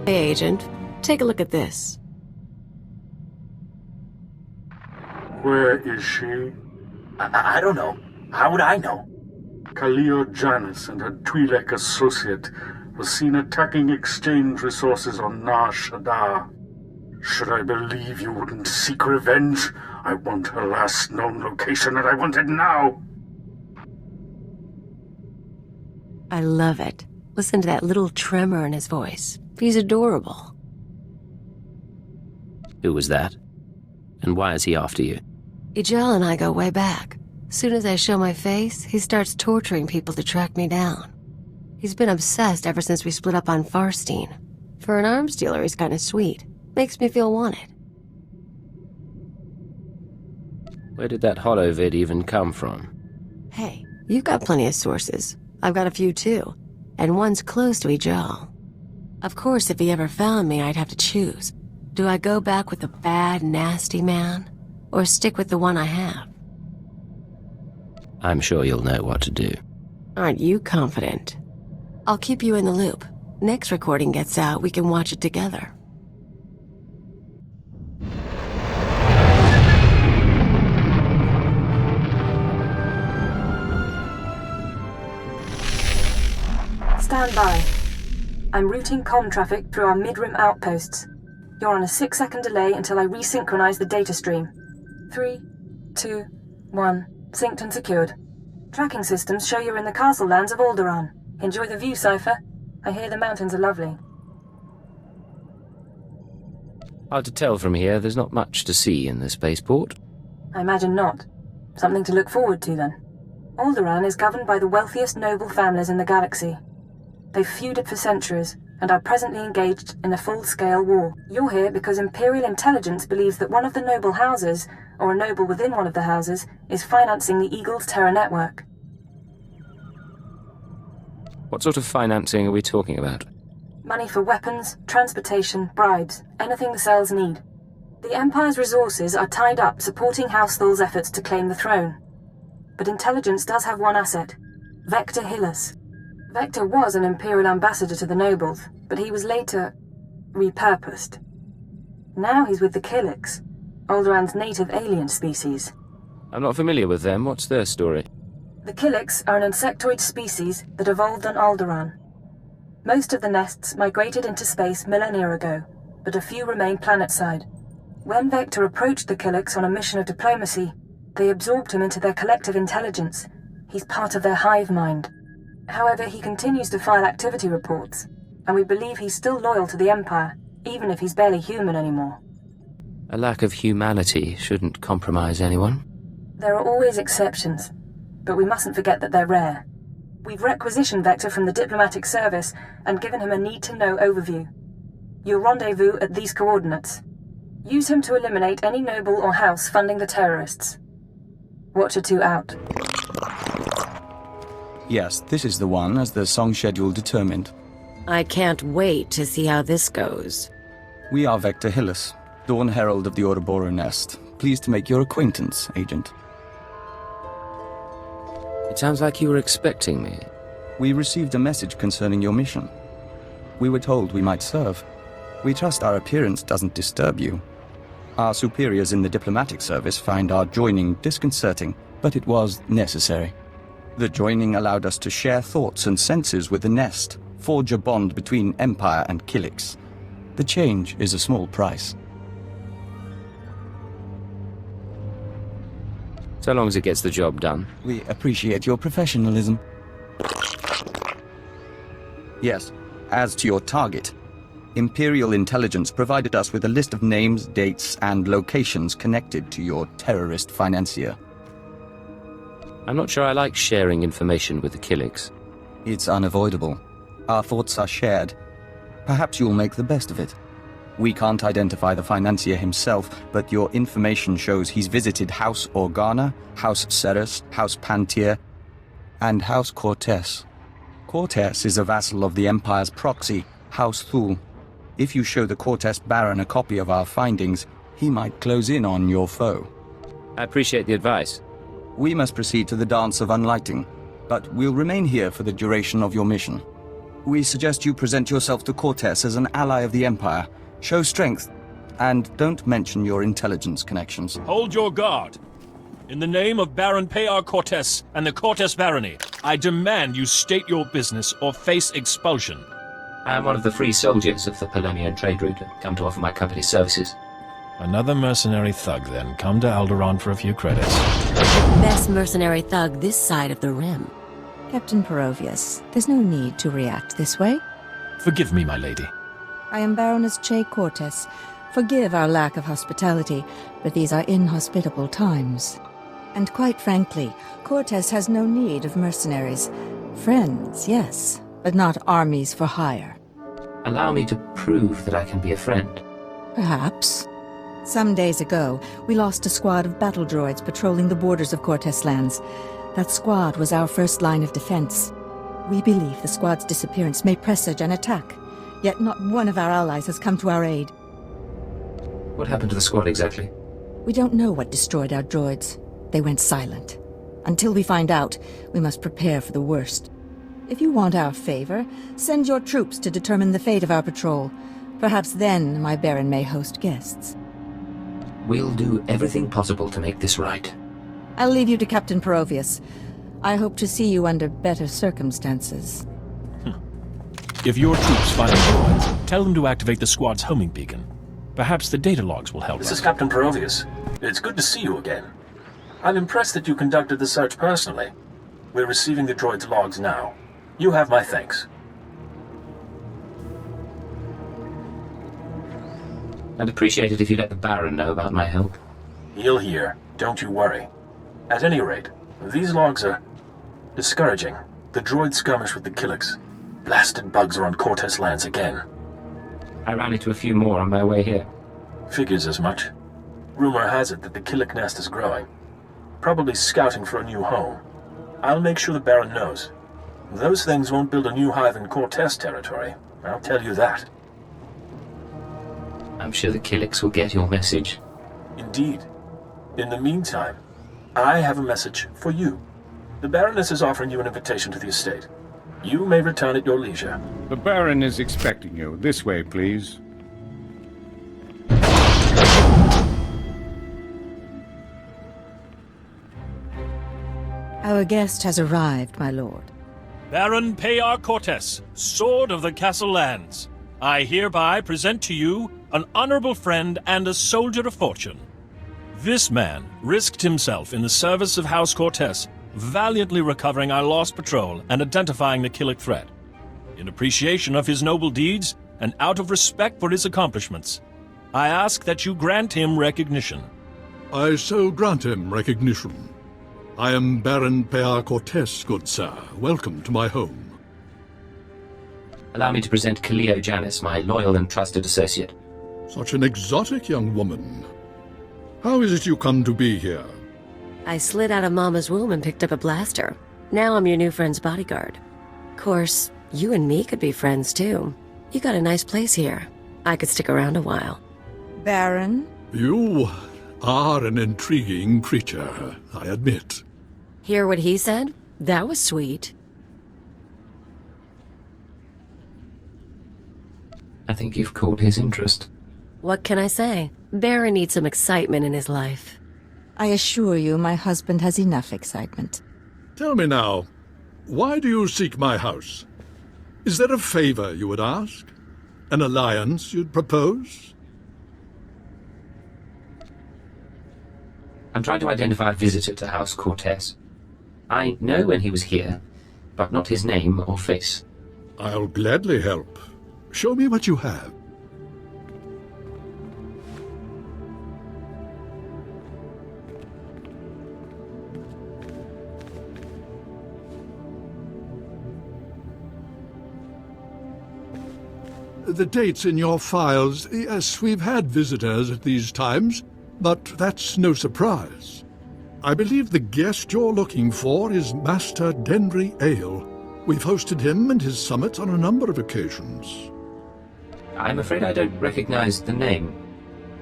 Hey, Agent. Take a look at this. Where is she? I don't know. How would I know? Kaliyo Janice and her Twi'lek associate was seen attacking exchange resources on Nar Shaddaa. Should I believe you wouldn't seek revenge? I want her last known location, and I want it now! I love it. Listen to that little tremor in his voice. He's adorable. Who was that? And why is he after you? Ijel and I go way back. Soon as I show my face, he starts torturing people to track me down. He's been obsessed ever since we split up on Farstein. For an arms dealer, he's kinda sweet. Makes me feel wanted. Where did that holovid even come from? Hey, you've got plenty of sources. I've got a few too. And one's close to Ijel. Of course, if he ever found me, I'd have to choose. Do I go back with the bad, nasty man? Or stick with the one I have? I'm sure you'll know what to do. Aren't you confident? I'll keep you in the loop. Next recording gets out, we can watch it together. Stand by. I'm routing comm traffic through our mid-rim outposts. You're on a 6-second delay until I resynchronize the data stream. 3, 2, 1. Synced and secured. Tracking systems show you're in the castle lands of Alderaan. Enjoy the view, Cypher. I hear the mountains are lovely. Hard to tell from here, there's not much to see in the spaceport. I imagine not. Something to look forward to, then. Alderaan is governed by the wealthiest noble families in the galaxy. They've feuded for centuries, and are presently engaged in a full-scale war. You're here because Imperial intelligence believes that one of the noble houses, or a noble within one of the houses, is financing the Eagle's terror network. What sort of financing are we talking about? Money for weapons, transportation, bribes, anything the cells need. The Empire's resources are tied up supporting House Thul's efforts to claim the throne. But intelligence does have one asset, Vector Hillis. Vector was an Imperial ambassador to the nobles, but he was later repurposed. Now he's with the Killiks, Alderaan's native alien species. I'm not familiar with them. What's their story? The Killiks are an insectoid species that evolved on Alderaan. Most of the nests migrated into space millennia ago, but a few remain planetside. When Vector approached the Killiks on a mission of diplomacy, they absorbed him into their collective intelligence. He's part of their hive mind. However, he continues to file activity reports, and we believe he's still loyal to the Empire, even if he's barely human anymore. A lack of humanity shouldn't compromise anyone. There are always exceptions, but we mustn't forget that they're rare. We've requisitioned Vector from the diplomatic service and given him a need-to-know overview. You'll rendezvous at these coordinates. Use him to eliminate any noble or house funding the terrorists. Watcher 2 out. Yes, this is the one, as the song schedule determined. I can't wait to see how this goes. We are Vector Hillis, Dawn Herald of the Ouroboros Nest. Pleased to make your acquaintance, Agent. It sounds like you were expecting me. We received a message concerning your mission. We were told we might serve. We trust our appearance doesn't disturb you. Our superiors in the diplomatic service find our joining disconcerting, but it was necessary. The joining allowed us to share thoughts and senses with the Nest, forge a bond between Empire and Killiks. The change is a small price. So long as it gets the job done. We appreciate your professionalism. Yes, as to your target, Imperial intelligence provided us with a list of names, dates, and locations connected to your terrorist financier. I'm not sure I like sharing information with the Killiks. It's unavoidable. Our thoughts are shared. Perhaps you'll make the best of it. We can't identify the financier himself, but your information shows he's visited House Organa, House Ceres, House Pantier, and House Cortez. Cortez is a vassal of the Empire's proxy, House Thul. If you show the Cortez Baron a copy of our findings, he might close in on your foe. I appreciate the advice. We must proceed to the Dance of Unlighting, but we'll remain here for the duration of your mission. We suggest you present yourself to Cortez as an ally of the Empire. Show strength, and don't mention your intelligence connections. Hold your guard. In the name of Baron Payar Cortez and the Cortez Barony, I demand you state your business or face expulsion. I am one of the free soldiers of the Polonian trade route, come to offer my company's services. Another mercenary thug, then. Come to Alderaan for a few credits. Best mercenary thug this side of the rim. Captain Perovius, there's no need to react this way. Forgive me, my lady. I am Baroness Che Cortez. Forgive our lack of hospitality, but these are inhospitable times. And quite frankly, Cortez has no need of mercenaries. Friends, yes, but not armies for hire. Allow me to prove that I can be a friend. Perhaps. Some days ago, we lost a squad of battle droids patrolling the borders of Cortez lands. That squad was our first line of defense. We believe the squad's disappearance may presage an attack, yet not one of our allies has come to our aid. What happened to the squad exactly? We don't know what destroyed our droids. They went silent. Until we find out, we must prepare for the worst. If you want our favor, send your troops to determine the fate of our patrol. Perhaps then my Baron may host guests. We'll do everything possible to make this right. I'll leave you to Captain Perovius. I hope to see you under better circumstances. If your troops find the droids, tell them to activate the squad's homing beacon. Perhaps the data logs will help This us. is Captain Perovius. It's good to see you again. I'm impressed that you conducted the search personally. We're receiving the droid's logs now. You have my thanks. I'd appreciate it if you let the Baron know about my help. He'll hear. Don't you worry. At any rate, these logs are discouraging. The droid skirmish with the Killiks. Blasted bugs are on Cortez lands again. I ran into a few more on my way here. Figures as much. Rumor has it that the Killik nest is growing. Probably scouting for a new home. I'll make sure the Baron knows. Those things won't build a new hive in Cortez territory. I'll tell you that. I'm sure the Killiks will get your message. Indeed. In the meantime, I have a message for you. The Baroness is offering you an invitation to the estate. You may return at your leisure. The Baron is expecting you. This way, please. Our guest has arrived, my lord. Baron Payar Cortez, Sword of the Castle Lands. I hereby present to you an honorable friend and a soldier of fortune. This man risked himself in the service of House Cortez, valiantly recovering our lost patrol and identifying the Killik threat. In appreciation of his noble deeds and out of respect for his accomplishments, I ask that you grant him recognition. I so grant him recognition. I am Baron Payar Cortez, good sir. Welcome to my home. Allow me to present Kaliyo Janice, my loyal and trusted associate. Such an exotic young woman. How is it you come to be here? I slid out of Mama's womb and picked up a blaster. Now I'm your new friend's bodyguard. Of course, you and me could be friends too. You got a nice place here. I could stick around a while. Baron? You are an intriguing creature, I admit. Hear what he said? That was sweet. I think you've caught his interest. What can I say? Baron needs some excitement in his life. I assure you my husband has enough excitement. Tell me now, why do you seek my house? Is there a favor you would ask? An alliance you'd propose? I'm trying to identify a visitor to House Cortez. I know when he was here, but not his name or face. I'll gladly help. Show me what you have. The dates in your files, yes, we've had visitors at these times, but that's no surprise. I believe the guest you're looking for is Master Denry Ale. We've hosted him and his summit on a number of occasions. I'm afraid I don't recognize the name.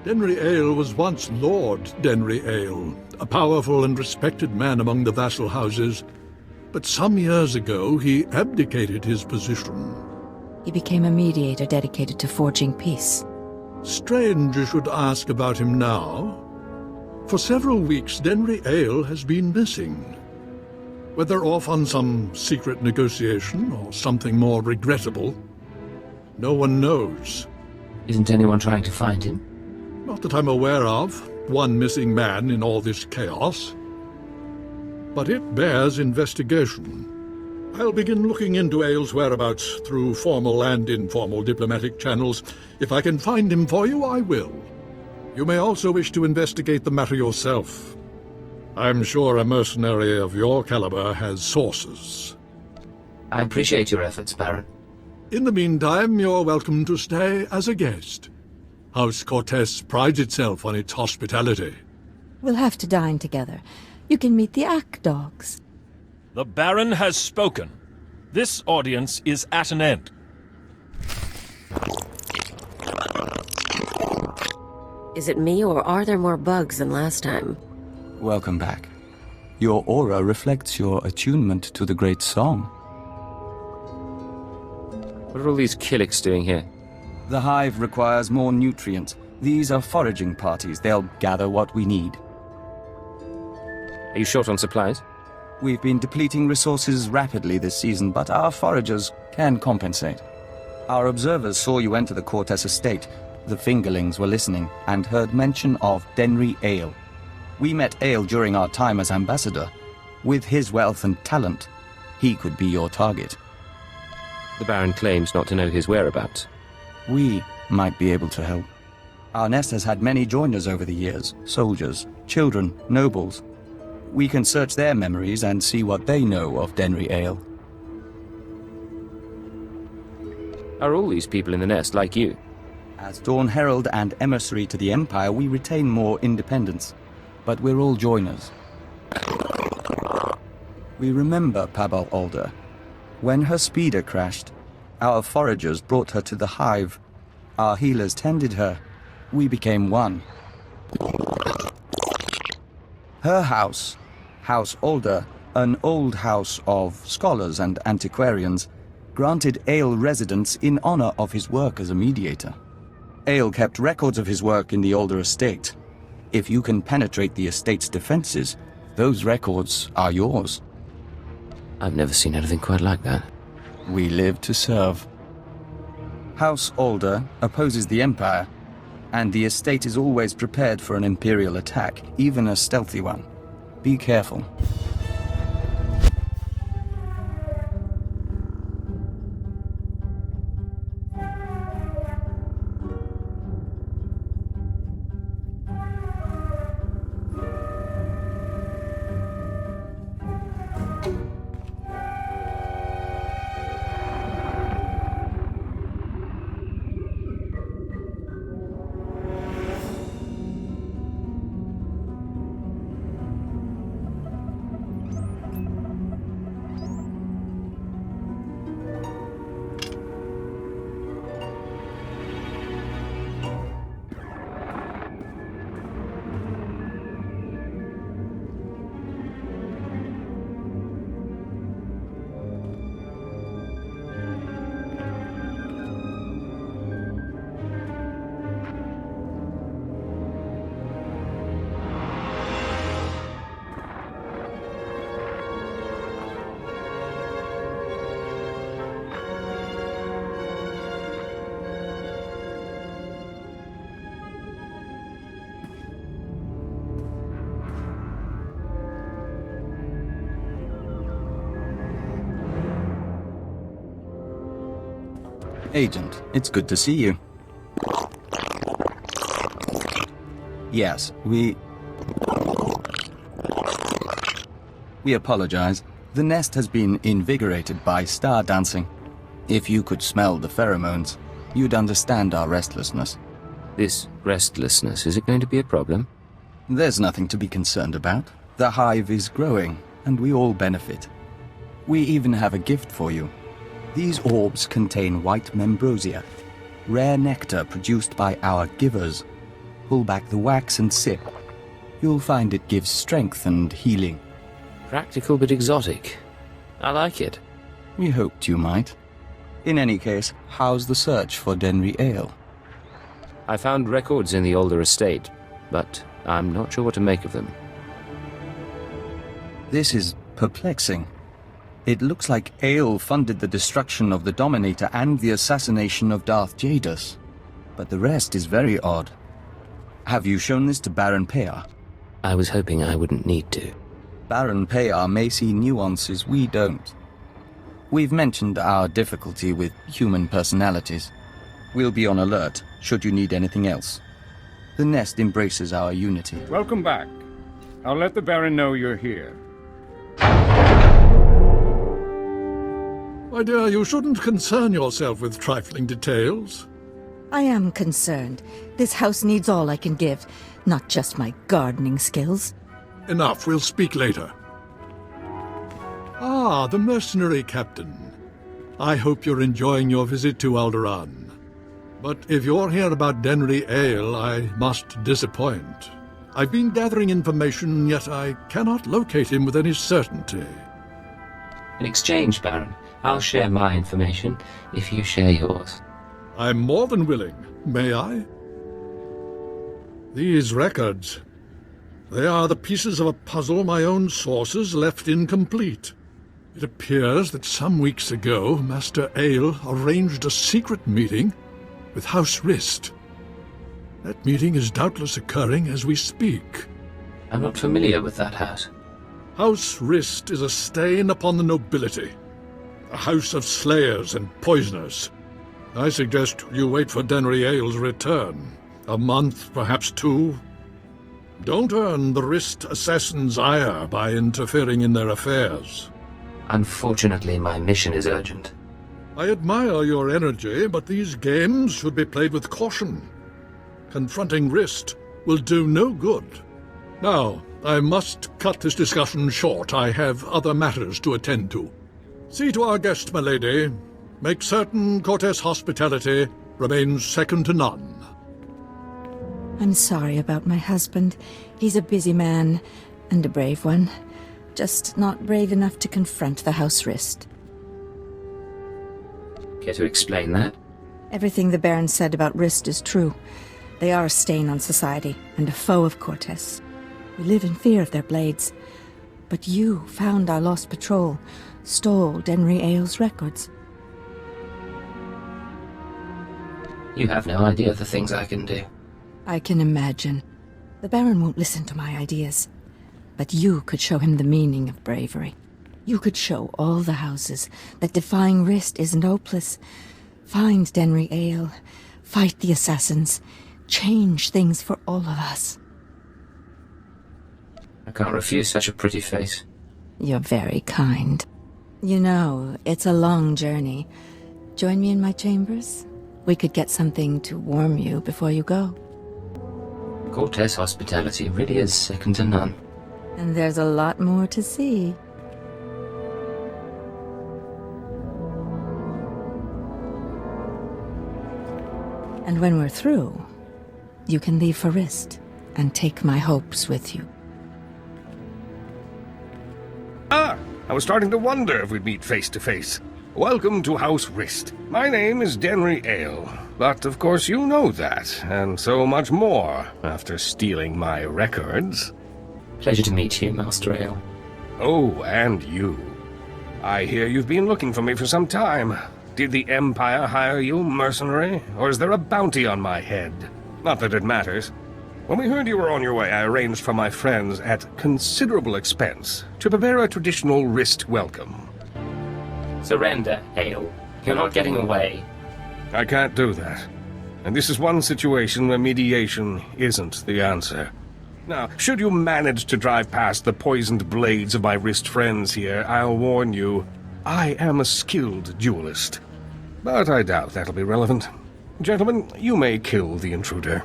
Denry Ale was once Lord Denry Ale, a powerful and respected man among the vassal houses, but some years ago he abdicated his position. He became a mediator dedicated to forging peace. Strange you should ask about him now. For several weeks, Denry Ale has been missing. Whether off on some secret negotiation or something more regrettable, no one knows. Isn't anyone trying to find him? Not that I'm aware of. One missing man in all this chaos. But it bears investigation. I'll begin looking into Ale's whereabouts through formal and informal diplomatic channels. If I can find him for you, I will. You may also wish to investigate the matter yourself. I'm sure a mercenary of your caliber has sources. I appreciate your efforts, Baron. In the meantime, you're welcome to stay as a guest. House Cortez prides itself on its hospitality. We'll have to dine together. You can meet the Ack dogs. The Baron has spoken. This audience is at an end. Is it me, or are there more bugs than last time? Welcome back. Your aura reflects your attunement to the great song. What are all these Killiks doing here? The hive requires more nutrients. These are foraging parties. They'll gather what we need. Are you short on supplies? We've been depleting resources rapidly this season, but our foragers can compensate. Our observers saw you enter the Cortez estate. The fingerlings were listening and heard mention of Denry Ale. We met Ale during our time as ambassador. With his wealth and talent, he could be your target. The Baron claims not to know his whereabouts. We might be able to help. Our nest has had many joiners over the years. Soldiers, children, nobles. We can search their memories and see what they know of Denry Ale. Are all these people in the nest like you? As Dawn Herald and emissary to the Empire, we retain more independence. But we're all joiners. We remember Pabal Alder. When her speeder crashed, our foragers brought her to the hive. Our healers tended her. We became one. Her house, House Alder, an old house of scholars and antiquarians, granted Ale residence in honor of his work as a mediator. Ale kept records of his work in the Alder estate. If you can penetrate the estate's defenses, those records are yours. I've never seen anything quite like that. We live to serve. House Alder opposes the Empire, and the estate is always prepared for an Imperial attack, even a stealthy one. Be careful. Agent, it's good to see you. Yes, we apologize. The nest has been invigorated by star dancing. If you could smell the pheromones, you'd understand our restlessness. This restlessness, is it going to be a problem? There's nothing to be concerned about. The hive is growing, and we all benefit. We even have a gift for you. These orbs contain white membrosia, rare nectar produced by our givers. Pull back the wax and sip. You'll find it gives strength and healing. Practical but exotic. I like it. We hoped you might. In any case, how's the search for Denry Ale? I found records in the older estate, but I'm not sure what to make of them. This is perplexing. It looks like Ale funded the destruction of the Dominator and the assassination of Darth Jadus. But the rest is very odd. Have you shown this to Baron Payar? I was hoping I wouldn't need to. Baron Payar may see nuances we don't. We've mentioned our difficulty with human personalities. We'll be on alert, should you need anything else. The nest embraces our unity. Welcome back. I'll let the Baron know you're here. My dear, you shouldn't concern yourself with trifling details. I am concerned. This house needs all I can give, not just my gardening skills. Enough, we'll speak later. Ah, the mercenary captain. I hope you're enjoying your visit to Alderaan. But if you're here about Denry Ale, I must disappoint. I've been gathering information, yet I cannot locate him with any certainty. In exchange, Baron, I'll share my information if you share yours. I'm more than willing. May I? These records. They are the pieces of a puzzle my own sources left incomplete. It appears that some weeks ago, Master Ale arranged a secret meeting with House Rist. That meeting is doubtless occurring as we speak. I'm not familiar with that house. House Rist is a stain upon the nobility. A house of slayers and poisoners. I suggest you wait for Denry Ale's return. A month, perhaps 2. Don't earn the Rist assassins' ire by interfering in their affairs. Unfortunately, my mission is urgent. I admire your energy, but these games should be played with caution. Confronting Rist will do no good. Now, I must cut this discussion short. I have other matters to attend to. See to our guest, my lady. Make certain Cortes hospitality remains second to none. I'm sorry about my husband. He's a busy man, and a brave one. Just not brave enough to confront the House Rist. Care to explain that? Everything the Baron said about Rist is true. They are a stain on society, and a foe of Cortes. We live in fear of their blades. But you found our lost patrol, stole Denry Ale's records. You have no idea of the things I can do. I can imagine. The Baron won't listen to my ideas. But you could show him the meaning of bravery. You could show all the houses that defying Rist isn't hopeless. Find Denry Ale, fight the assassins, change things for all of us. I can't refuse such a pretty face. You're very kind. You know, it's a long journey. Join me in my chambers? We could get something to warm you before you go. Cortes hospitality really is second to none. And there's a lot more to see. And when we're through, you can leave for Rist and take my hopes with you. Ah, I was starting to wonder if we'd meet face to face. Welcome to House Rist. My name is Denry Ale, but of course you know that, and so much more after stealing my records. Pleasure to meet you, Master Ale. Oh, and you. I hear you've been looking for me for some time. Did the Empire hire you, mercenary, or is there a bounty on my head? Not that it matters. When we heard you were on your way, I arranged for my friends at considerable expense to prepare a traditional Rist welcome. Surrender, Ale. You're not getting away. I can't do that. And this is one situation where mediation isn't the answer. Now, should you manage to drive past the poisoned blades of my Rist friends here, I'll warn you, I am a skilled duelist. But I doubt that'll be relevant. Gentlemen, you may kill the intruder.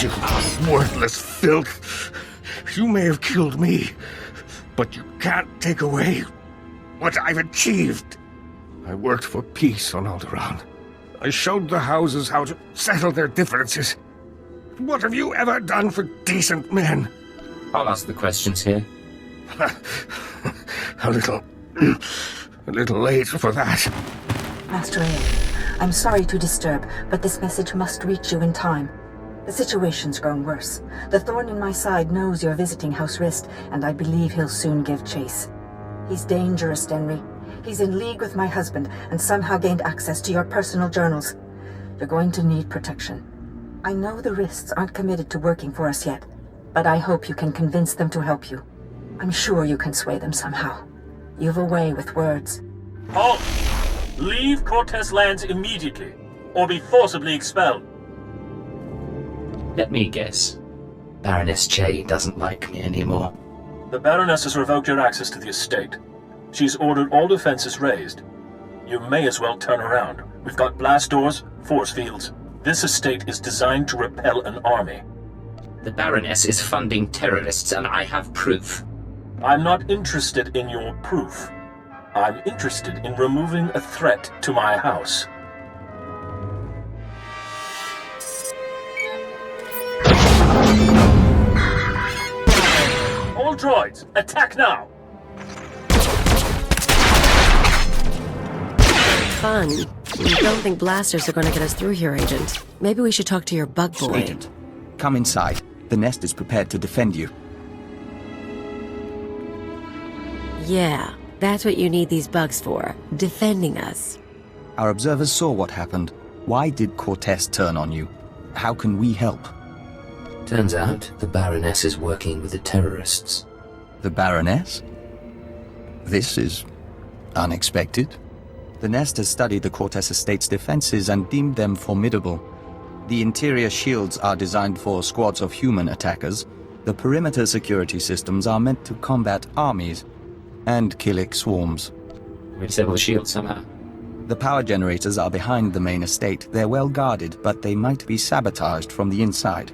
You worthless filth! You may have killed me, but you can't take away what I've achieved. I worked for peace on Alderaan. I showed the houses how to settle their differences. What have you ever done for decent men? I'll ask the questions here. A little late for that. Master A, I'm sorry to disturb, but this message must reach you in time. The situation's grown worse. The thorn in my side knows you're visiting House Rist, and I believe he'll soon give chase. He's dangerous, Denry. He's in league with my husband, and somehow gained access to your personal journals. You're going to need protection. I know the Rists aren't committed to working for us yet, but I hope you can convince them to help you. I'm sure you can sway them somehow. You've a way with words. Halt! Leave Cortez lands immediately, or be forcibly expelled. Let me guess. Baroness Che doesn't like me anymore. The Baroness has revoked your access to the estate. She's ordered all defenses raised. You may as well turn around. We've got blast doors, force fields. This estate is designed to repel an army. The Baroness is funding terrorists, and I have proof. I'm not interested in your proof. I'm interested in removing a threat to my house. All droids, attack now! Fun. You don't think blasters are going to get us through here, Agent? Maybe we should talk to your bug boy. Agent, come inside. The nest is prepared to defend you. Yeah, that's what you need these bugs for. Defending us. Our observers saw what happened. Why did Cortez turn on you? How can we help? Turns out the Baroness is working with the terrorists. The Baroness? This is unexpected. The Nest has studied the Cortez Estate's defenses and deemed them formidable. The interior shields are designed for squads of human attackers. The perimeter security systems are meant to combat armies and Killik swarms. We disable the shield somehow. The power generators are behind the main estate. They're well guarded, but they might be sabotaged from the inside.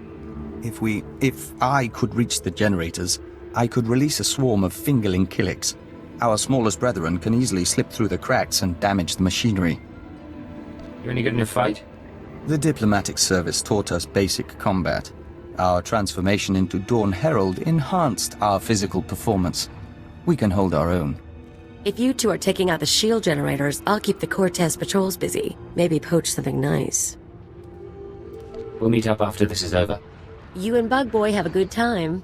If I could reach the generators, I could release a swarm of fingerling Killiks. Our smallest brethren can easily slip through the cracks and damage the machinery. You any good in a fight? The diplomatic service taught us basic combat. Our transformation into Dawn Herald enhanced our physical performance. We can hold our own. If you two are taking out the shield generators, I'll keep the Cortez patrols busy. Maybe poach something nice. We'll meet up after this is over. You and Bug Boy have a good time.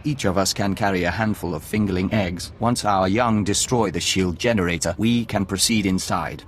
Each of us can carry a handful of fingerling eggs. Once our young destroy the shield generator, we can proceed inside.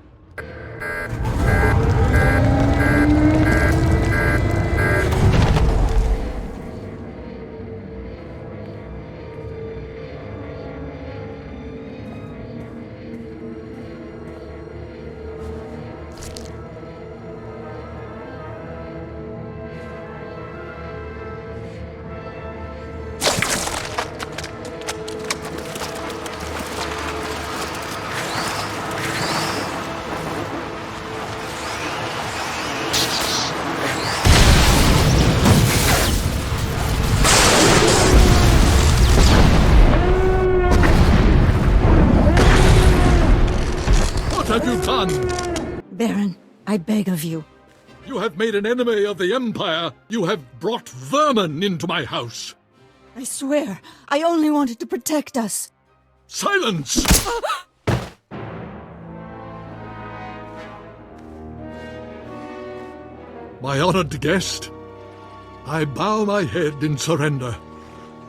What have you done? Baron, I beg of you. You have made an enemy of the Empire. You have brought vermin into my house. I swear, I only wanted to protect us. Silence! My honored guest, I bow my head in surrender,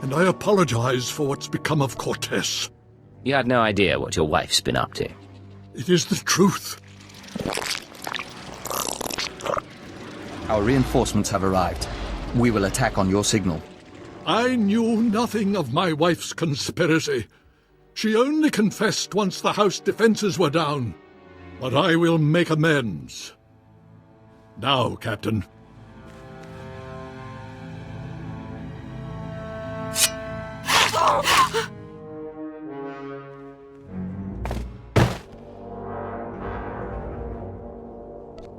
and I apologize for what's become of Cortez. You had no idea what your wife's been up to. It is the truth. Our reinforcements have arrived. We will attack on your signal. I knew nothing of my wife's conspiracy. She only confessed once the house defenses were down. But I will make amends. Now, Captain.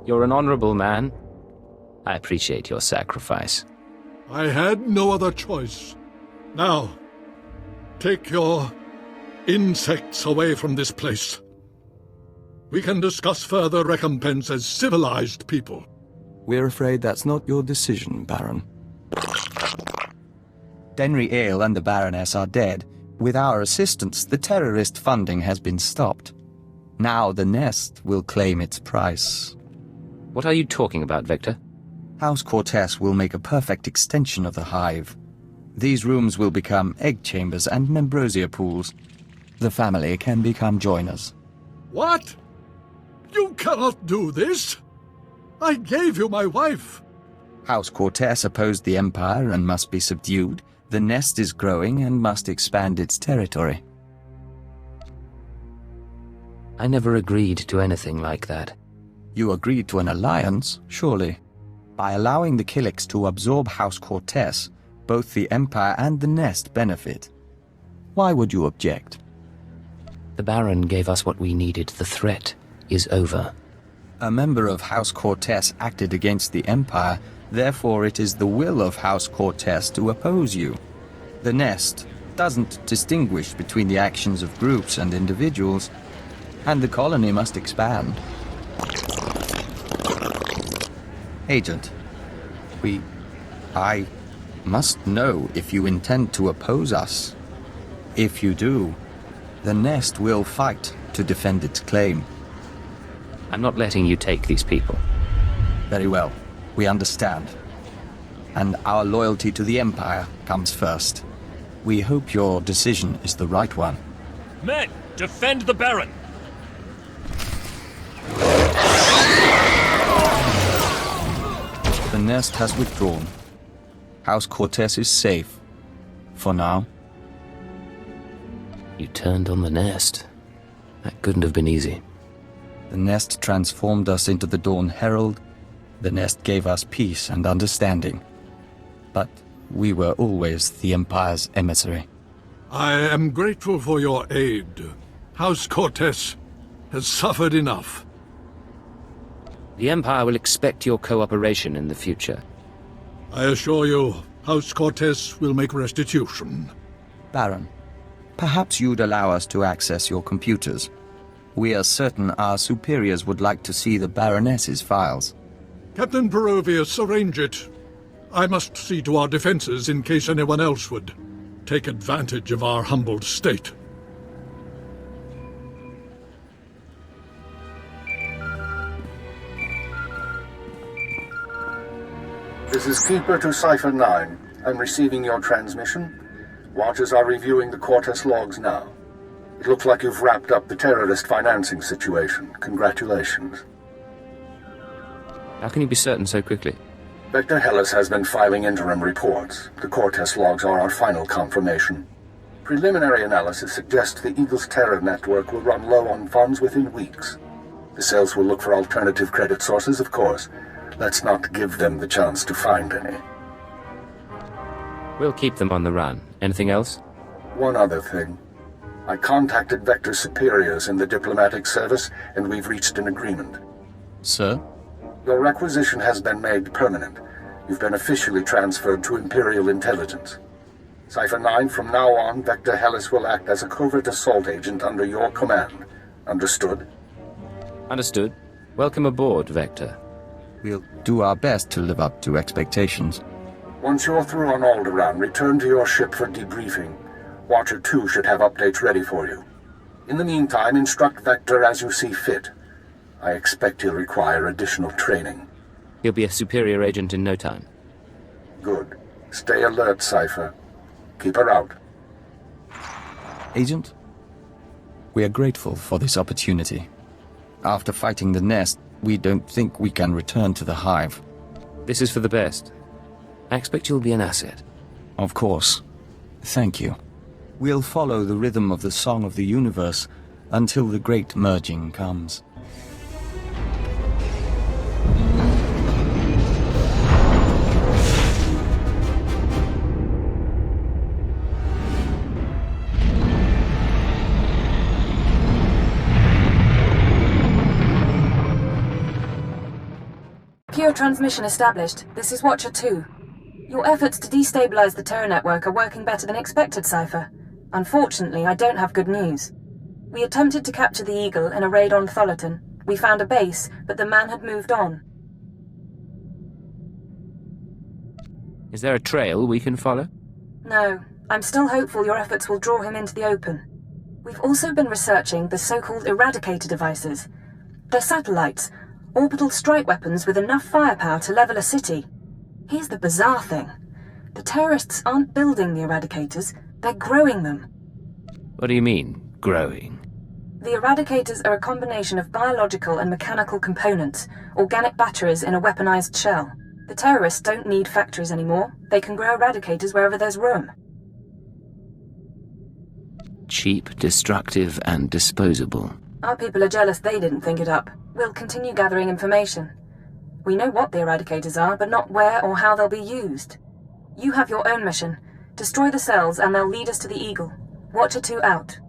You're an honorable man. I appreciate your sacrifice. I had no other choice. Now, take your insects away from this place. We can discuss further recompense as civilized people. We're afraid that's not your decision, Baron. Denry Ale and the Baroness are dead. With our assistance, the terrorist funding has been stopped. Now the Nest will claim its price. What are you talking about, Vector? House Cortez will make a perfect extension of the hive. These rooms will become egg chambers and membrosia pools. The family can become joiners. What? You cannot do this! I gave you my wife! House Cortez opposed the Empire and must be subdued. The Nest is growing and must expand its territory. I never agreed to anything like that. You agreed to an alliance, surely. By allowing the Killiks to absorb House Cortez, both the Empire and the Nest benefit. Why would you object? The Baron gave us what we needed. The threat is over. A member of House Cortez acted against the Empire, therefore it is the will of House Cortez to oppose you. The Nest doesn't distinguish between the actions of groups and individuals, and the colony must expand. Agent, I must know if you intend to oppose us. If you do, the Nest will fight to defend its claim. I'm not letting you take these people. Very well, we understand. And our loyalty to the Empire comes first. We hope your decision is the right one. Men, defend the Baron! The Nest has withdrawn. House Cortez is safe. For now. You turned on the Nest. That couldn't have been easy. The Nest transformed us into the Dawn Herald. The Nest gave us peace and understanding. But we were always the Empire's emissary. I am grateful for your aid. House Cortez has suffered enough. The Empire will expect your cooperation in the future. I assure you, House Cortez will make restitution. Baron, perhaps you'd allow us to access your computers. We are certain our superiors would like to see the Baroness's files. Captain Perovius, arrange it. I must see to our defenses in case anyone else would take advantage of our humbled state. This is Keeper to Cipher 9. I'm receiving your transmission. Watchers are reviewing the Cortez logs now. It looks like you've wrapped up the terrorist financing situation. Congratulations. How can you be certain so quickly? Vector Hellas has been filing interim reports. The Cortez logs are our final confirmation. Preliminary analysis suggests the Eagle's terror network will run low on funds within weeks. The cells will look for alternative credit sources, of course. Let's not give them the chance to find any. We'll keep them on the run. Anything else? One other thing. I contacted Vector's superiors in the diplomatic service, and we've reached an agreement. Sir? Your requisition has been made permanent. You've been officially transferred to Imperial Intelligence. Cipher 9, from now on, Vector Hellas will act as a covert assault agent under your command. Understood? Understood. Welcome aboard, Vector. We'll do our best to live up to expectations. Once you're through on Alderaan, return to your ship for debriefing. Watcher 2 should have updates ready for you. In the meantime, instruct Vector as you see fit. I expect he'll require additional training. He'll be a superior agent in no time. Good. Stay alert, Cipher. Keep her out. Agent, we are grateful for this opportunity. After fighting the Nest, we don't think we can return to the Hive. This is for the best. I expect you'll be an asset. Of course. Thank you. We'll follow the rhythm of the Song of the Universe until the great merging comes. Pure transmission established. This is Watcher 2. Your efforts to destabilize the terror network are working better than expected, Cipher. Unfortunately, I don't have good news. We attempted to capture the Eagle in a raid on Tholiton. We found a base, but the man had moved on. Is there a trail we can follow? No. I'm still hopeful your efforts will draw him into the open. We've also been researching the so-called Eradicator devices. They're satellites, orbital strike weapons with enough firepower to level a city. Here's the bizarre thing. The terrorists aren't building the Eradicators, they're growing them. What do you mean, growing? The Eradicators are a combination of biological and mechanical components, organic batteries in a weaponized shell. The terrorists don't need factories anymore. They can grow Eradicators wherever there's room. Cheap, destructive, and disposable. Our people are jealous they didn't think it up. We'll continue gathering information. We know what the Eradicators are, but not where or how they'll be used. You have your own mission. Destroy the cells and they'll lead us to the Eagle. Watcher 2 out.